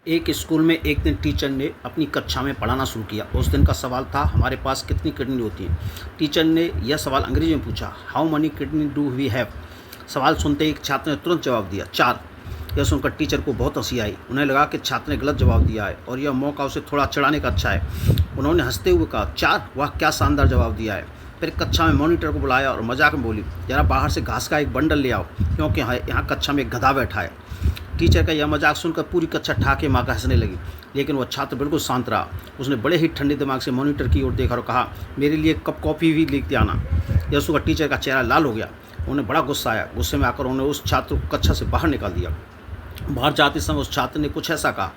एक स्कूल में एक दिन टीचर ने अपनी कक्षा में पढ़ाना शुरू किया। उस दिन का सवाल था, हमारे पास कितनी किडनी होती हैं। टीचर ने यह सवाल अंग्रेजी में पूछा, how many kidney do we have. सवाल सुनते ही एक छात्र ने तुरंत जवाब दिया, 4। यह सुनकर टीचर को बहुत हंसी आई। उन्हें लगा कि छात्र ने गलत जवाब दिया है और यह मौका उसे थोड़ा चिढ़ाने का अच्छा है। उन्होंने हंसते हुए कहा, 4, वाह क्या शानदार जवाब दिया है। फिर कक्षा में मॉनिटर को बुलाया और मजाक में बोली, जरा बाहर से घास का एक बंडल ले आओ, क्योंकि यहाँ कक्षा में एक गधा बैठा है। टीचर का यह मजाक सुनकर पूरी कक्षा ठाके माँ का हंसने लगी, लेकिन वह छात्र बिल्कुल शांत रहा। उसने बड़े ही ठंडे दिमाग से मॉनिटर की ओर देखा और कहा, मेरे लिए कप कॉफ़ी भी लेते आना। यह सुनकर टीचर का चेहरा लाल हो गया। उन्हें बड़ा गुस्सा आया। गुस्से में आकर उन्होंने उस छात्र को कक्षा से बाहर निकाल दिया। बाहर जाते समय उस छात्र ने कुछ ऐसा कहा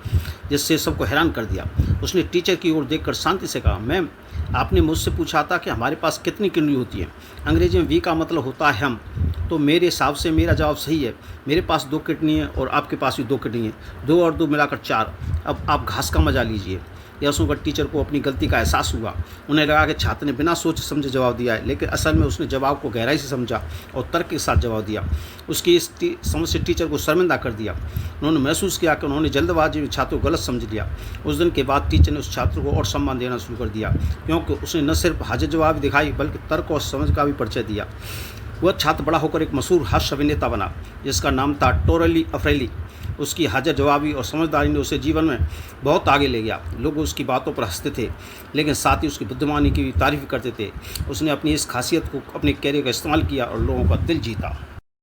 जिससे सबको हैरान कर दिया। उसने टीचर की ओर देखकर शांति से कहा, मैम, आपने मुझसे पूछा था कि हमारे पास कितनी किडनी होती है। अंग्रेजी में वी का मतलब होता है हम, तो मेरे हिसाब से मेरा जवाब सही है। मेरे पास 2 किडनी है और आपके पास भी 2 किडनी है। 2 और 2 मिलाकर 4। अब आप घास का मजा लीजिए। यह सुनकर टीचर को अपनी गलती का एहसास हुआ। उन्हें लगा कि छात्र ने बिना सोचे समझे जवाब दिया है, लेकिन असल में उसने जवाब को गहराई से समझा और तर्क के साथ जवाब दिया। उसकी इस समझ से टीचर को शर्मिंदा कर दिया। उन्होंने महसूस किया कि उन्होंने जल्दबाजी में छात्र को गलत समझ लिया। उस दिन के बाद टीचर ने उस छात्र को और सम्मान देना शुरू कर दिया, क्योंकि उसने न सिर्फ हाजिर जवाब दिखाई बल्कि तर्क और समझ का भी परिचय दिया। वह छात्र बड़ा होकर एक मशहूर हास्य अभिनेता बना, जिसका नाम था टोरली अफरेली। उसकी हाजिर जवाबी और समझदारी ने उसे जीवन में बहुत आगे ले गया। लोग उसकी बातों पर हंसते थे, लेकिन साथ ही उसकी बुद्धिमानी की भी तारीफ करते थे। उसने अपनी इस खासियत को अपने कैरियर का इस्तेमाल किया और लोगों का दिल जीता।